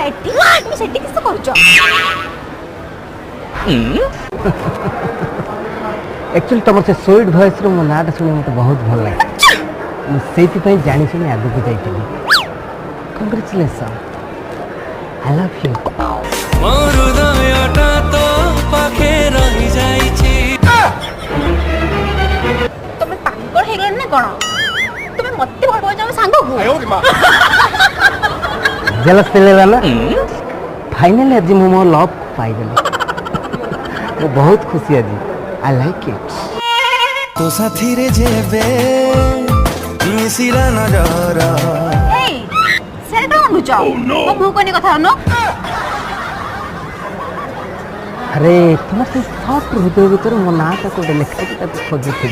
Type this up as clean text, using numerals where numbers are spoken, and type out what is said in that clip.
ଏଠି তুমি ସେଠି କିସ କରୁଛ? एक्चुअली तुम से स्वीट वॉइस रो मो नाटा सुने मते बहुत भल लागे मु सेति पई जानि सुनि आगु को जाइतली कांग्रेचुलेशन आई लव यू मोर हृदयटा तो पाखे रहि जाई छी তুমি পাগল হয়ে গেল না কোন? তুমি মতে ভাল পাও যাও সাঙ্গকু। जेलस पेलेला ना फाइनली आज मो मोर लव पाई गेली मैं बहुत खुशी आज आई लाइक इट तो साथी रे जेबे मिसिला नजर এই সেটা অনুচ ও মু কোনি কথা হনো अरे तुम से सॉफ्ट हृदय भीतर मो नाटा को लिखा के खोजु थी